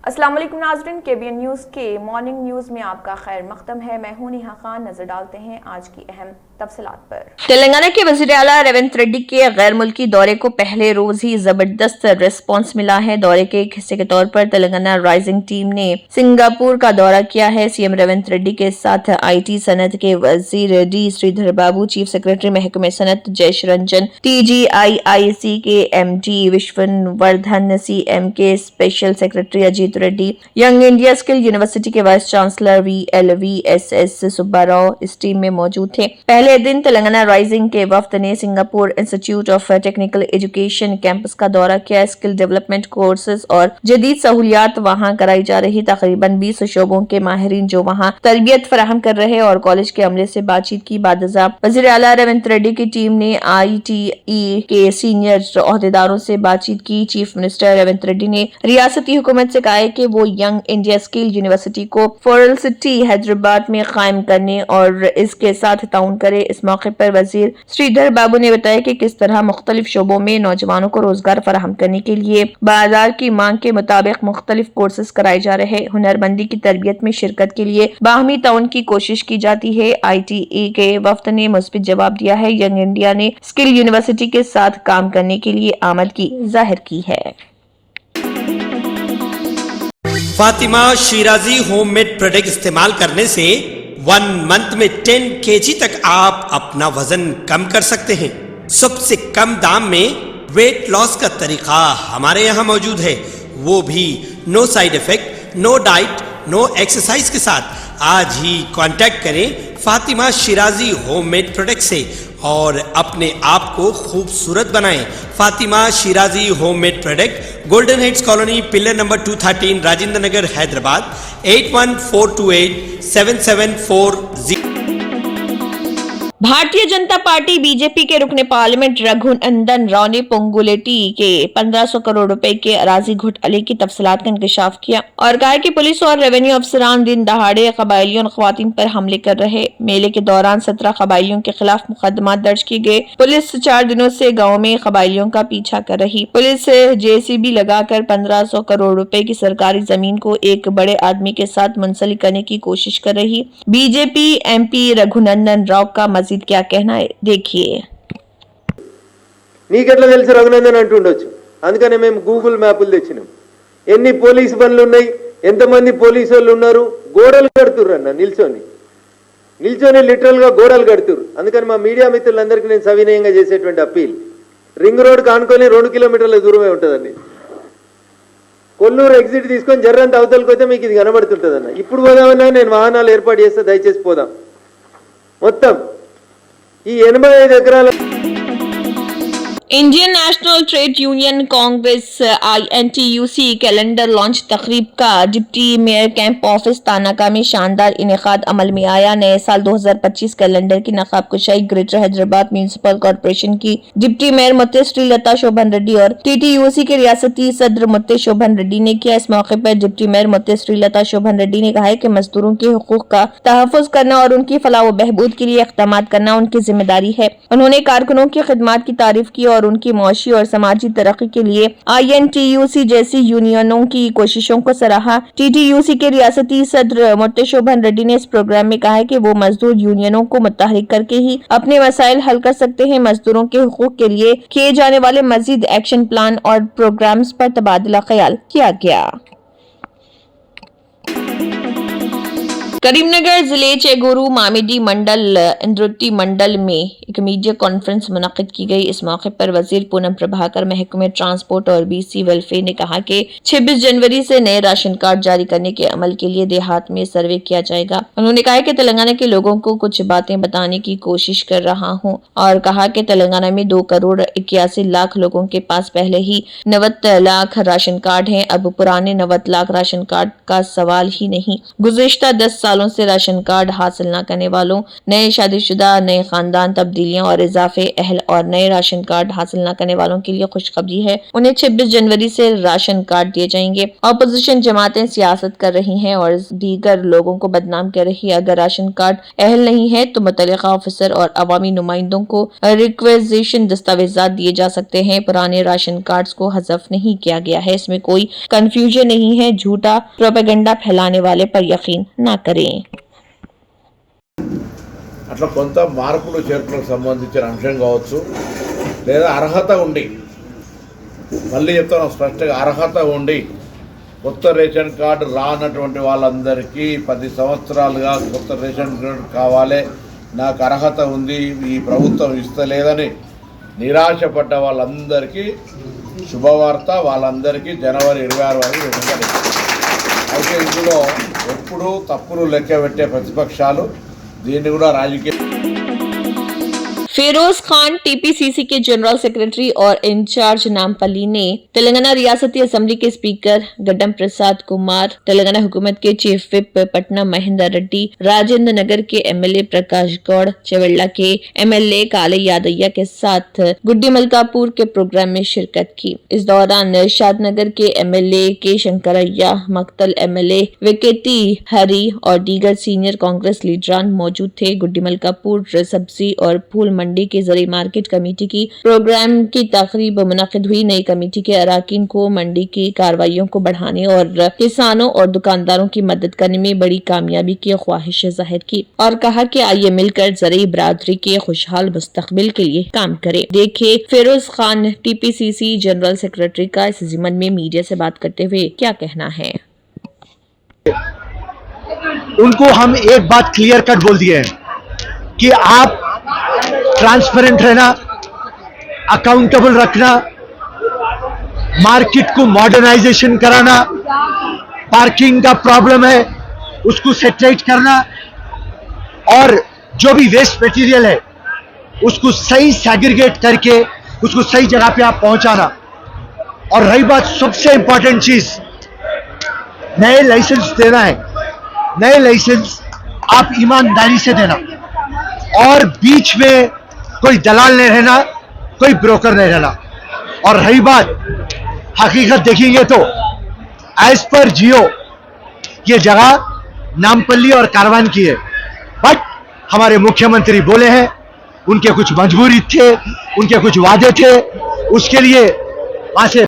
अस्सलाम वालेकुम नाज़रीन, KBN न्यूज़ के मॉर्निंग न्यूज़ में आपका खैर मक़दम है। मैं हूं नेहा खान। नजर डालते हैं आज की अहम तफसीलात पर। तेलंगाना के वज़ीर आला रेवंत रेड्डी के गैर मुल्की दौरे को पहले रोज ही जबरदस्त रिस्पांस मिला है। दौरे के एक हिस्से के तौर पर तेलंगाना राइजिंग टीम ने सिंगापुर का दौरा किया है। सीएम रेवंत रेड्डी के साथ IT सनत के वजीर D श्रीधर बाबू, चीफ सेक्रेटरी महकमे सनत जयेश रंजन, TGIIC के MD विश्ववर्धन, CM के special secretary Ajit Reddy, young India skill university के वाइस चांसलर VLVSS सुब्बाराव इस टीम में मौजूद थे। पहले दिन तेलंगाना राइजिंग के वफ्द ने Singapore institute of technical education campus का दौरा किया। स्किल डेवलपमेंट कोर्सेज और जदीद सहूलियात वहां कराई जा रही तकरीबन 20 शोबों के माहिरीन जो वहां तरबियत फराहम कर रहे और कॉलेज के अमले से बातचीत की। बादशाह वज़ीर आला रेवंत रेड्डी की टीम ने ITE के सीनियर ओहदेदारों से बातचीत की। चीफ मिनिस्टर रेवंत रेड्डी ने रियासती हुकूमत से कहा है कि वो यंग इंडिया स्किल यूनिवर्सिटी को फॉरेल सिटी हैदराबाद में कायम करने और इसके साथ ताउन करे। इस मौके पर वजीर श्रीधर बाबू ने बताया कि किस तरह मुख्तलिफ शोबों में नौजवानों को रोजगार फराहम करने के लिए बाजार की मांग के मुताबिक मुख्तलिफ कोर्सेज कराए जा रहे हैं। हुनरमंदी की तरबियत में शिरकत के लिए बाहमी ताउन की कोशिश की जाती है। ITE के वफ्द ने मुस्बित जवाब दिया है। यंग इंडिया ने स्किल यूनिवर्सिटी के साथ काम करने के लिए आमद की जाहिर की है। फातिमा शिराजी होममेड प्रोडक्ट इस्तेमाल करने से 1 मंथ में 10 kg तक आप अपना वजन कम कर सकते हैं। सबसे कम दाम में वेट लॉस का तरीका हमारे यहाँ मौजूद है, वो भी no side effect, no diet, no exercise के साथ। आज ही कांटेक्ट करें फातिमा शिराजी होममेड प्रोडक्ट से और अपने आप को खूबसूरत बनाएं। Fatima Shirazi homemade product, golden heads colony, pillar number 213, Rajendra Nagar, Hyderabad 81428774 Bharatiya जनता पार्टी BJP के रुकने पार्लियामेंट रघुनंदन राव ने पोंगुलेटी के 1500 करोड़ रुपए के अराजी घोटाले की तफसीलात का इंकशाफ किया और कहा कि पुलिस और रेवेन्यू अफसरान दिन दहाड़े कबायलियों और खवातीन पर हमले कर रहे। मेले के दौरान 17 कबायलियों के खिलाफ मुकदमा दर्ज किए गए। पुलिस 4 दिनों से गाँव में कबायलियों का पीछा कर रही। पुलिस JCB लगाकर 1500 करोड़ रुपए की सरकारी जमीन को एक बड़े आदमी के साथ मुंसलिक करने की कोशिश कर रही। BJP MP रघुनंदन राव का क्या कहना है देखिए। నీకెట్లా తెలుసు రఘునందన్ అంటుండొచ్చు, అందుకనే మేము గూగుల్ మ్యాప్లు తెచ్చినాం. ఎన్ని పోలీస్ బండ్లు ఉన్నాయి, ఎంతమంది పోలీసు వాళ్ళు ఉన్నారు, గోడలు కడుతుర్రు అన్న, నిల్చొని లిటరల్ గా గోడలు కడుతుర్రు. అందుకని మా మీడియా మిత్రులందరికీ నేను సవినయంగా చేసేటువంటి అప్పీల్, రింగ్ రోడ్ కానుకొని 2 కిలోమీటర్ల దూరమే ఉంటుందండి. కొల్లూరు ఎగ్జిట్ తీసుకొని జర్రంత అవతలకి పోతే మీకు ఇది కనబడుతుంటదన్న. ఇప్పుడు పోదామన్నా నేను వాహనాలు ఏర్పాటు చేస్తే దయచేసి పోదాం. మొత్తం ఈ 85 ఎకరాల Indian national trade union Congress INTUC calendar launch तकरीब का deputy mayor camp office Tanaka में शानदार इनेकाद अमल में आया। नए साल 2025 कैलेंडर की नकाब कुशाई ग्रेटर हैदराबाद म्यूनिसिपल कॉर्पोरेशन की डिप्टी मेयर मुत्ते श्री लता शोभन रेड्डी और TTUC के रियासती सदर मुत्ते शोभन रेड्डी ने किया। इस मौके पर डिप्टी मेयर मुत्ते श्री लता शोभन रेड्डी ने कहा है कि मजदूरों के हुकूक का तहफ़्फ़ुज़ करना और उनकी फलाह व बहबूद के लिए इक़दाम करना उनकी जिम्मेदारी है। उन्होंने कारकुनों की खिदमत की तारीफ की और उनकी मुआशी और समाजी तरक्की के लिए INTUC जैसी यूनियनों की कोशिशों को सराहा। TTUC के रियासती सदर मुत्ते शोभन रेड्डी ने इस प्रोग्राम में कहा है कि वो मजदूर यूनियनों को मुत्तहरिक करके ही अपने मसाइल हल कर सकते हैं। मजदूरों के हुकूक के लिए किए जाने वाले मजीद एक्शन प्लान और प्रोग्राम्स पर तबादला ख्याल किया गया। करीमनगर जिले चेगुरू मामिडी मंडल इंद्रुति मंडल में एक मीडिया कॉन्फ्रेंस मुनक्किद की गई। इस मौके पर वजीर पूनम प्रभाकर, महकमे ट्रांसपोर्ट और BC वेलफेयर ने कहा कि 26 जनवरी से नए राशन कार्ड जारी करने के अमल के लिए देहात में सर्वे किया जाएगा। उन्होंने कहा कि तेलंगाना के लोगों को कुछ बातें बताने की कोशिश कर रहा हूं और कहा कि तेलंगाना में 2 करोड़ 81 लाख लोगों के पास पहले ही 90 लाख राशन कार्ड है। अब पुराने 90 लाख राशन कार्ड का सवाल ही नहीं। गुज़िश्ता 10 साल सालों से राशन कार्ड हासिल न करने वालों, नए शादीशुदा, नए खानदान तब्दीलियां और इजाफे अहल और नए राशन कार्ड हासिल न करने वालों के लिए खुशखबरी है। उन्हें 26 जनवरी से राशन कार्ड दिए जाएंगे। अपोजिशन जमातें सियासत कर रही हैं और दीगर लोगों को बदनाम कर रही है। अगर राशन कार्ड अहल नहीं है तो मुतल्लिका ऑफिसर और अवामी नुमाइंदों को रिक्वेजिशन दस्तावेजात दिए जा सकते हैं। पुराने राशन कार्ड्स को हज़फ नहीं किया गया है, इसमें कोई कंफ्यूजन नहीं है। झूठा प्रोपेगेंडा फैलाने वाले पर यकीन न करें। అట్లా కొంత మార్పులు చేర్పులకు సంబంధించిన అంశం కావచ్చు, లేదా అర్హత ఉండి, మళ్ళీ చెప్తాను స్పష్టంగా, అర్హత ఉండి కొత్త రేషన్ కార్డు రానటువంటి వాళ్ళందరికీ 10 సంవత్సరాలుగా కొత్త రేషన్ కార్డు కావాలి, నాకు అర్హత ఉంది, ఈ ప్రభుత్వం ఇస్తలేదని నిరాశపడ్డ వాళ్ళందరికీ శుభవార్త. వాళ్ళందరికీ జనవరి 26 వరకు ఇవ్వాలి. అయితే ఇందులో ఎప్పుడూ తప్పులు లెక్క పెట్టే ప్రతిపక్షాలు దీన్ని కూడా రాజకీయ फिरोज खान टीपीसीसी के जनरल सेक्रेटरी और इंचार्ज नामपल्ली ने तेलंगाना रियासती असेंबली के स्पीकर गड्डम प्रसाद कुमार, तेलंगाना हुकूमत के चीफ विप पटना महेंद्र रेड्डी, राजेंद्र नगर के एमएलए प्रकाश गौड़, चवेल्ला के एमएलए काले यादయ్య के साथ गुड्डी मलकापुर के प्रोग्राम में शिरकत की। इस दौरान शादनगर के एमएलए के शंकरయ్య, मक्तल एमएलए विकेती हरी और दीगर सीनियर कांग्रेस लीडरान मौजूद थे। गुड्डी मलकापुर सब्जी और फूल मंडी के जरिए मार्केट कमेटी की प्रोग्राम की तकरीब मुनक़िद हुई। नई कमेटी के अराकीन को मंडी की कार्रवाइयों को बढ़ाने और किसानों और दुकानदारों की मदद करने में बड़ी कामयाबी की ख्वाहिश जाहिर की और कहा कि आइए मिलकर ज़रूरी बरादरी के खुशहाल मुस्तकबिल के लिए काम करें। देखिए Feroz Khan TPCC general secretary का इस ज़िमन में मीडिया से बात करते हुए क्या कहना है। उनको हम एक बात क्लियर कट बोल दिए हैं कि आप ट्रांसपेरेंट रहना, अकाउंटेबल रखना, मार्केट को मॉडर्नाइजेशन कराना, पार्किंग का प्रॉब्लम है उसको सेटरेट करना और जो भी वेस्ट मटेरियल है उसको सही सेग्रीगेट करके उसको सही जगह पे आप पहुंचाना। और रही बात सबसे इंपॉर्टेंट चीज, नए लाइसेंस देना है, नए लाइसेंस आप ईमानदारी से देना और बीच में कोई दलाल नहीं रहना, कोई ब्रोकर नहीं रहना। और रही बात हकीकत देखेंगे तो एज पर जियो ये जगह नामपल्ली और कारवान की है, बट हमारे मुख्यमंत्री बोले हैं, उनके कुछ मजबूरी थे, उनके कुछ वादे थे, उसके लिए वहां से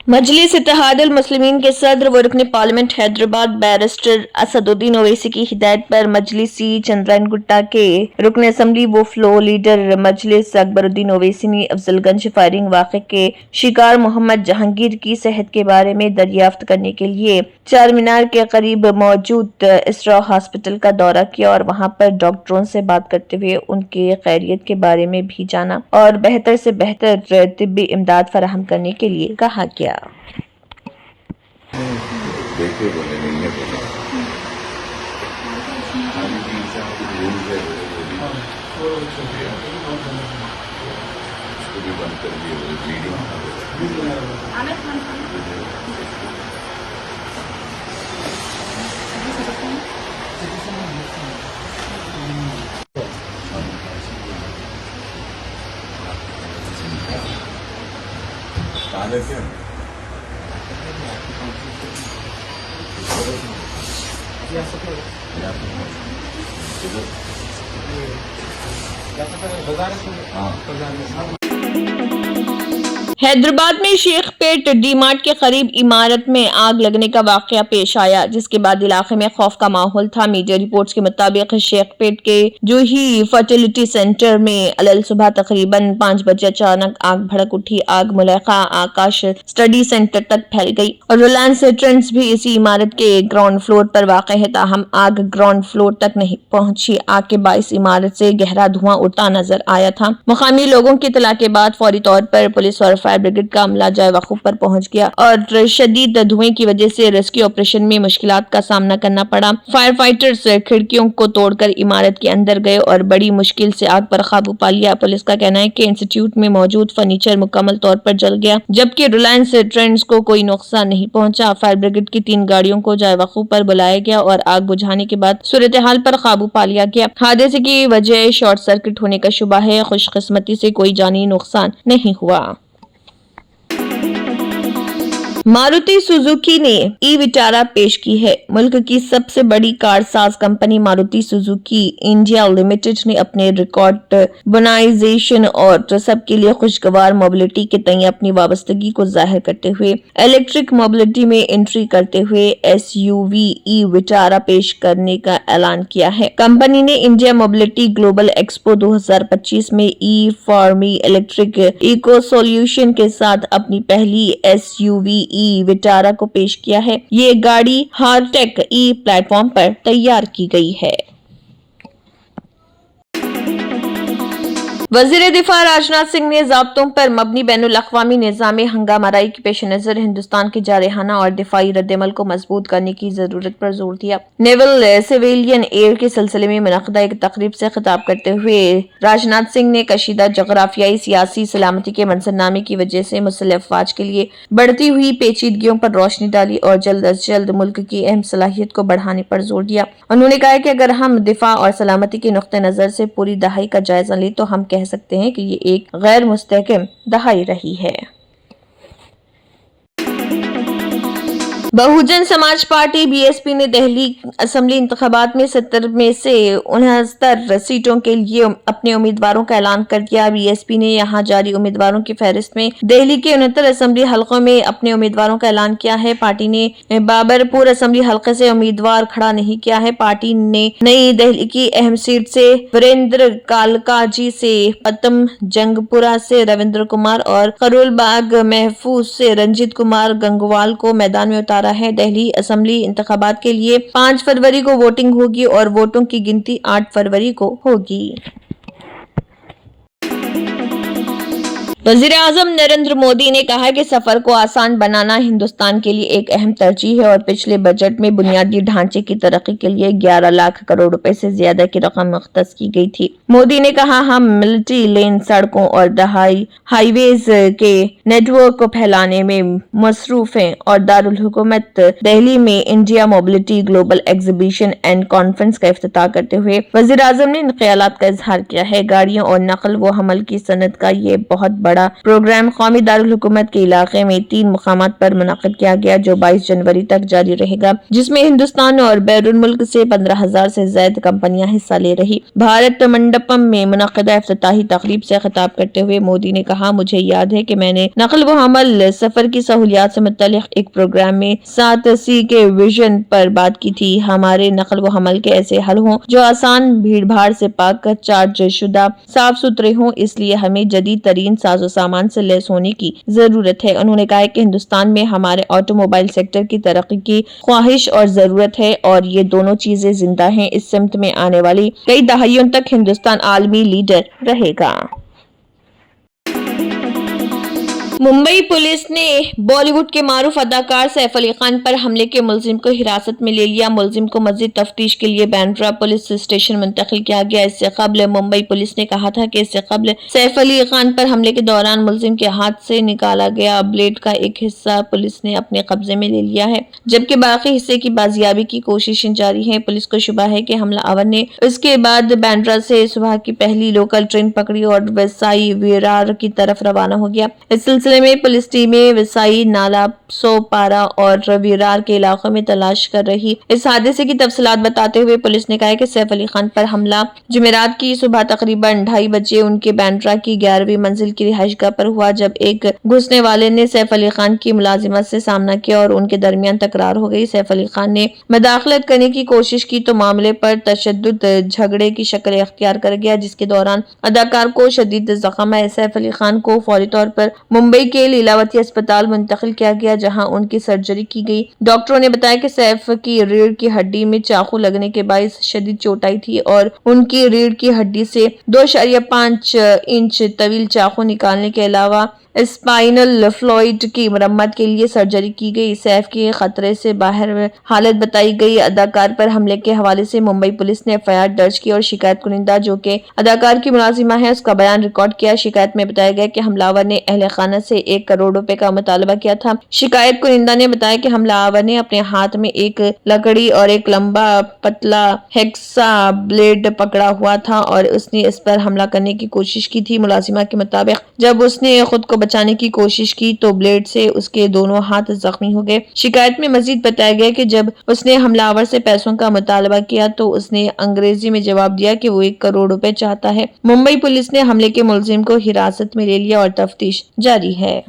मजलिस इत्तेहादुल मुस्लिमीन के सदर व रुकन पार्लियामेंट हैदराबाद बैरिस्टर असदुद्दीन ओवैसी की हिदायत पर मजलिसी चंद्रायन गुट्टा के रुकन असेंबली व फ्लो लीडर मजलिस अकबरुद्दीन ओवैसी ने अफजलगंज फायरिंग वाक़े के शिकार मोहम्मद जहांगीर की सेहत के बारे में दरियाफ्त करने के लिए चार मीनार के करीब मौजूद इसरा हॉस्पिटल का दौरा किया और वहां पर डॉक्टरों से बात करते हुए उनके खैरियत के बारे में भी जाना और बेहतर से बेहतर तिब्बी इमदाद फराहम करने के लिए कहा गया। देखिए बोले नहीं है बोले उसको भी बंद कर दिए बोले ब्लीडिंग कहाँ से हैदराबाद में शेखपेट डी मार्ट के करीब इमारत में आग लगने का वाकया पेश आया, जिसके बाद इलाके में खौफ का माहौल था। मीडिया रिपोर्ट्स के मुताबिक शेखपेट के जूही फर्टिलिटी सेंटर में अलल सुबह तकरीबन 5 बजे अचानक आग भड़क उठी। आग मुलाका आकाश स्टडी सेंटर तक फैल गई और रिलायंस ट्रेंड्स भी इसी इमारत के ग्राउंड फ्लोर पर वाक़ है, ताहम आग ग्राउंड फ्लोर तक नहीं पहुंची। आग के बाइस इमारत से गहरा धुआं उड़ता नजर आया था। मुकामी लोगों की इत्तला के बाद फौरी तौर पर पुलिस और फायर ब्रिगेड का अमला जाए वकूफ पर पहुंच गया और शदीद धुएं की वजह से रेस्क्यू ऑपरेशन में मुश्किलात का सामना करना पड़ा। फायर फाइटर्स खिड़कियों को तोड़कर इमारत के अंदर गए और बड़ी मुश्किल से आग पर काबू पा लिया। पुलिस का कहना है कि इंस्टीट्यूट में मौजूद फर्नीचर मुकम्मल तौर पर जल गया, जबकि रिलायंस ट्रेंड्स को कोई नुकसान नहीं पहुंचा। फायर ब्रिगेड की 3 गाड़ियों को जाए वकूफ पर बुलाया गया और आग बुझाने के बाद सूरत हाल पर काबू पा लिया गया। हादसे की वजह शॉर्ट सर्किट होने का शुबा है। खुशकिस्मती से कोई जानी नुकसान नहीं हुआ। मारुति सुजुकी ने ई विटारा पेश की है। मुल्क की सबसे बड़ी कार साज company Maruti Suzuki India limited ने अपने रिकॉर्ड बनाइजेशन और सबके लिए खुशगवार मोबिलिटी के तय अपनी वाबस्तगी को जाहिर करते हुए इलेक्ट्रिक मोबिलिटी में एंट्री करते हुए SUV ई विटारा पेश करने का ऐलान किया है। कंपनी ने इंडिया मोबिलिटी ग्लोबल एक्सपो 2025 में E for me electric eco solution के साथ अपनी पहली SUV ई विटारा को पेश किया है। ये गाड़ी हार्टेक ई प्लेटफॉर्म पर तैयार की गई है। वजीर दिफा राजनाथ सिंह ने ज़ाब्तों पर मबनी बैनुल-अक़वामी निज़ाम हंगामाराई के पेश नज़र हिंदुस्तान के जारहाना और दिफाई रद्दमल को मजबूत करने की जरूरत पर जोर दिया। नेवल सिविलियन एयर के सिलसिले में मुनक़दा एक तकरीब से खिताब करते हुए राजनाथ सिंह ने कशीदा जगराफियाई सियासी सलामती के मंजरनामे की वजह से मुसल्लह अफ़वाज के लिए बढ़ती हुई पेचीदगियों पर रोशनी डाली और जल्द अज जल्द मुल्क की अहम सलाहियत को बढ़ाने पर जोर दिया। उन्होंने कहा कि अगर हम दिफा और सलामती के नुक़्ते नज़र से पूरी दहाई का जायजा लें तो हम कह सकते हैं कि ये एक गैर मुस्तहकम दहाई रही है। बहुजन समाज पार्टी BSP ने दिल्ली असेंबली इंतखाबात में 70 में से 69 सीटों के लिए अपने उम्मीदवारों का ऐलान कर दिया। BSP ने यहां जारी उम्मीदवारों की फहरिस्त में दिल्ली के 69 असेंबली हलकों में अपने उम्मीदवारों का ऐलान किया है। पार्टी ने बाबरपुर असेंबली हलके से उम्मीदवार खड़ा नहीं किया है। पार्टी ने नई दिल्ली की अहम सीट से वीरेंद्र कालकाजी से, पतम जंगपुरा से रविंद्र कुमार और करोलबाग महफूज से रंजीत कुमार गंगवाल को मैदान में उतारा है। दिल्ली असेंबली इंतखाबात के लिए 5 फरवरी को वोटिंग होगी और वोटों की गिनती 8 फरवरी को होगी। वज़ीर आज़म नरेंद्र मोदी ने कहा कि सफर को आसान बनाना हिंदुस्तान के लिए एक अहम तरजीह है और पिछले बजट में बुनियादी ढांचे की तरक्की के लिए 11 लाख करोड़ रुपए से ज्यादा की रकम मुख्तस की गई थी। मोदी ने कहा, हम मल्टी लेन सड़कों और दहाई हाईवेज के नेटवर्क को फैलाने में मसरूफ हैं और दारुल हुकूमत दिल्ली में India mobility global exhibition and conference का इफ्तिताह करते हुए वज़ीर आज़म ने इन ख्यालात का इजहार किया है। गाड़ियों और नकल व हमल की सनत का ये बहुत बड़ा प्रोग्राम कौमी दारुल हुकूमत के इलाके में 3 मुकामात पर मुनक़िद किया गया जो 22 जनवरी तक जारी रहेगा, जिसमें हिंदुस्तान और बैरून मुल्क से 15,000 से ज्यादा कंपनियां हिस्सा ले रही। भारत मंडपम में मुनक़िदा इफ्तिताही तकरीब से खिताब करते हुए मोदी ने कहा, मुझे याद है कि मैंने नकल व हमल सफर की सहूलियात से मुतल्लिक़ एक प्रोग्राम में 7C के विजन पर बात की थी। हमारे नकल व हमल के ऐसे हल हों जो आसान, भीड़ भाड़ से पाक, चार्ज शुदा, साफ सुथरे हों, इसलिए हमें जदीद तरीन साजो सामान से लैस होने की जरूरत है। उन्होंने कहा कि हिंदुस्तान में हमारे ऑटोमोबाइल सेक्टर की तरक्की की ख्वाहिश और जरूरत है और ये दोनों चीजें जिंदा हैं। इस सिमत में आने वाली कई दहाइयों तक हिंदुस्तान आलमी लीडर रहेगा। मुंबई पुलिस ने बॉलीवुड के मारूफ अदाकार सैफ अली खान पर हमले के मुलजिम को हिरासत में ले लिया। मुलजिम को मजीद तफ्तीश के लिए बैंड्रा पुलिस स्टेशन मुंतकिल किया गया। इससे कबल मुंबई पुलिस ने कहा था कि इससे कबल सैफ अली खान पर हमले के दौरान मुलजिम के हाथ से निकाला गया ब्लेड का एक हिस्सा पुलिस ने अपने कब्जे में ले लिया है, जबकि बाकी हिस्से की बाजियाबी की कोशिशें जारी है। पुलिस को शुबा है कि हमलावर ने उसके बाद बैंड्रा से सुबह की पहली लोकल ट्रेन पकड़ी और वसाई विरार की तरफ रवाना हो गया। इस सिलसिले में पुलिस टीमें वसाई, नाला, सोपारा और विरार के इलाकों में तलाश कर रही। इस हादसे की तफसीलात बताते हुए पुलिस ने कहा कि सैफ अली खान पर हमला जुमेरात की सुबह तकरीबन 2:30 बजे उनके बैंड्रा की 11वीं मंजिल की रिहाइशगाह पर हुआ, जब एक घुसने वाले ने सैफ अली खान की मुलाजिमत से सामना किया और उनके दरमियान तकरार हो गई। सैफ अली खान ने मदाखलत करने की कोशिश की तो मामले पर तशद्दुद झगड़े की शक्ल इख्तियार कर गया, जिसके दौरान अदाकार को शदीद जख्म आए। सैफ अली खान को फौरी तौर पर मुंबई के लीलावती अस्पताल मुंतकिल किया गया, जहां उनकी सर्जरी की गई। डॉक्टरों ने बताया कि सैफ की रीढ़ की हड्डी में चाकू लगने के बायस शदीद चोट आई थी और उनकी रीढ़ की हड्डी से 2.5 इंच तवील चाकू निकालने के अलावा स्पाइनल फ्लूइड की मरम्मत के लिए सर्जरी की गई। सैफ के खतरे से बाहर हालत बताई गई। अदाकार पर हमले के हवाले से मुंबई पुलिस ने एफआईआर दर्ज की और शिकायत कुनिंदा जो कि अदाकार की मुलाजिमा है उसका बयान रिकॉर्ड किया। शिकायत में बताया गया कि हमलावर ने अहले खाना से 1 करोड़ रुपए का मुतालबा किया था। शिकायत कुनिंदा ने बताया कि हमलावर ने अपने हाथ में एक लकड़ी और एक लंबा पतला हेक्सा ब्लेड पकड़ा हुआ था और उसने इस पर हमला करने की कोशिश की थी। मुलाजिमा के मुताबिक जब उसने खुद को बचाने की कोशिश की तो ब्लेड से उसके दोनों हाथ जख्मी हो गए। शिकायत में मजीद बताया गया कि जब उसने हमलावर से पैसों का मुतालबा किया तो उसने अंग्रेजी में जवाब दिया कि वो 1 करोड़ रुपए चाहता है। मुंबई पुलिस ने हमले के मुलजिम को हिरासत में ले लिया और तफ्तीश जारी है।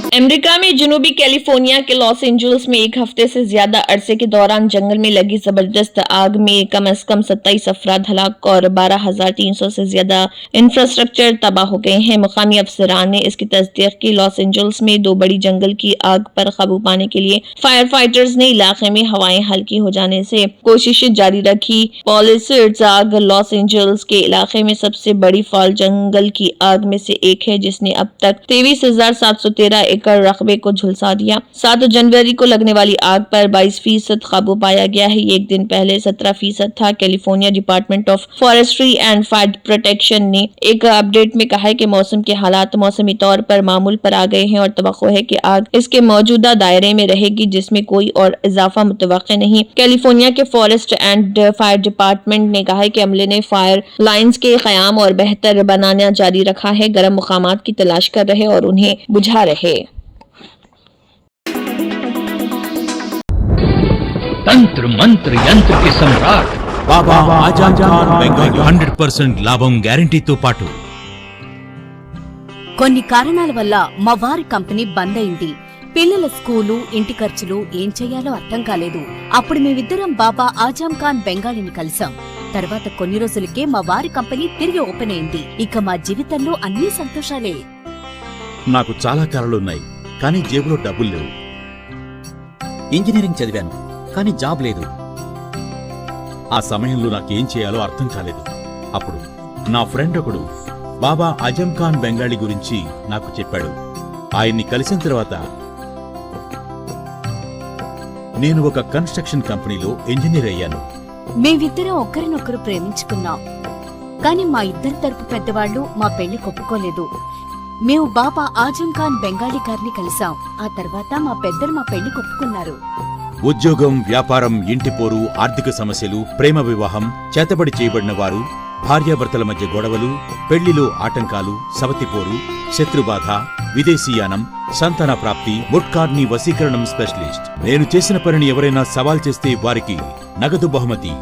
अमेरिका में जनूबी कैलिफोर्निया के लॉस एंजल्स में 1 हफ्ते से ज्यादा अरसे के दौरान जंगल में लगी जबरदस्त आग में कम से कम 27 अफराद हलाक और 12,300 से ज्यादा इंफ्रास्ट्रक्चर तबाह हो गए हैं। मुकामी अफसरान ने इसकी तस्दीक की। लॉस एंजल्स में 2 बड़ी जंगल की आग पर काबू पाने के लिए फायर फाइटर्स ने इलाके में हवाएं हल्की हो जाने से कोशिशें जारी रखी। पॉलिसर्ड्स आग लॉस एंजल्स के इलाके में सबसे बड़ी फॉल जंगल की आग में से एक है जिसने अब तक 23,713 एकड़ रकबे को झुलसा दिया। 7 जनवरी को लगने वाली आग पर 22% काबू पाया गया है। ये एक दिन पहले 17% था। California department of forestry and fire protection ने एक अपडेट में कहा है कि मौसम के हालात मौसमी तौर पर मामूल पर आ गए हैं और तवक्को है कि आग इसके मौजूदा दायरे में रहेगी जिसमें कोई और इजाफा मुतवक्के नहीं। कैलिफोर्निया के फॉरेस्ट एंड फायर डिपार्टमेंट ने कहा है कि अमले ने फायर लाइन्स के कयाम और बेहतर बनाना जारी रखा है। गर्म मुकामात की तलाश कर रहे और उन्हें बुझा रहे। तंत्र मंत्र यंत्र के सम्राट బాబా ఆజం ఖాన్ బెంగాలీ 100% లాభం గ్యారెంటీతో పాటు కొన్ని కారణాల వల్ల మా వారి కంపెనీ బంద్ అయింది. పిల్లల స్కూలు, ఇంటి ఖర్చులు ఏం చెయ్యాలో అర్థం కాలేదు. అప్పుడు మేమిద్దరం బాబా ఆజం ఖాన్ బెంగాలీని కలిసాం. తర్వాత కొన్ని రోజులకే మా వారి కంపెనీ తిరిగి ఓపెన్ అయింది. ఇక మా జీవితంలో అన్ని సంతోషాలే. నాకు చాలా కలలున్నాయి కానీ జేబులో డబ్బులు లేవు. ఇంజనీరింగ్ చదివాను కానీ జాబ్ లేదు. ఆ సమయంలో నాకేం చేయాలో అర్థం కాలేదు. అప్పుడు నా ఫ్రెండ్ ఒకడు బాబా ఆజం ఖాన్ బెంగాలీ గురించి నాకు చెప్పాడు. ఆయన్ని కలిసిన తర్వాత నేను ఒక కన్స్ట్రక్షన్ కంపెనీలో ఇంజనీర్ అయ్యాను. మేమిద్దరం ఒకరినొకరు ప్రేమించుకున్నాం. కాని మా ఇద్దరి తరపు పెద్దవాళ్లు మా పెళ్లి ఒప్పుకోలేదు. మేము బాబా ఆజం ఖాన్ బెంగాలీ గారిని కలిసాం. ఆ తర్వాత మా పెద్దలు మా పెళ్లి ఒప్పుకున్నారు. ఉద్యోగం, వ్యాపారం, ఇంటి పోరు, ఆర్థిక సమస్యలు, ప్రేమ వివాహం, చేతబడి చేయబడిన వారు, భార్యాభర్తల మధ్య గొడవలు, పెళ్లిలో ఆటంకాలు, సవతిపోరు, శత్రుబాధ, విదేశీయానం, సంతాన ప్రాప్తి, ముట్కార్ని వశీకరణం స్పెషలిస్ట్. నేను చేసిన పనిని ఎవరైనా సవాల్ చేస్తే వారికి నగదు బహుమతి.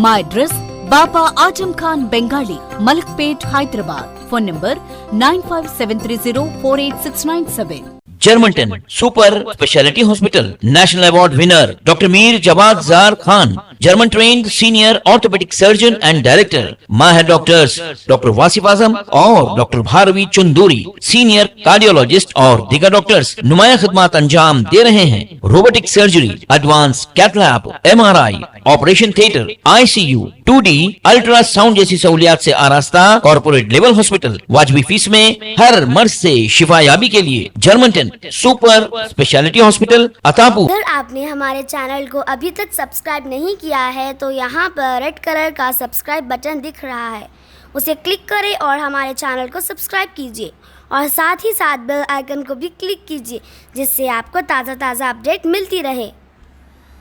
మా address Baba Azam Khan Bengali, Malakpet, Hyderabad. Phone number 9573048697. जर्मनटन super speciality hospital, national award winner doctor Mir Jawad Jar Khan, German trained senior orthopaedic surgeon and director. माहिर डॉक्टर्स डॉक्टर वासिफ आजम और doctor Bharavi Chunduri, senior cardiologist और दीगर डॉक्टर्स नुमाया खिदमत अंजाम दे रहे हैं. Robotic surgery, advance cath lab, MRI, operation theatre, ICU, 2D ultrasound जैसी सहूलियात से आरास्ता कॉर्पोरेट लेवल हॉस्पिटल. वाजबी फीस में हर मर्ज से शिफायाबी के लिए Germanton super speciality hospital, Attapur. अगर आपने हमारे चैनल को अभी तक सब्सक्राइब नहीं किया है तो यहाँ पर रेड कलर का सब्सक्राइब बटन दिख रहा है, उसे क्लिक करें और हमारे चैनल को सब्सक्राइब कीजिए और साथ ही साथ बेल आइकन को भी क्लिक कीजिए जिससे आपको ताज़ा अपडेट मिलती रहे.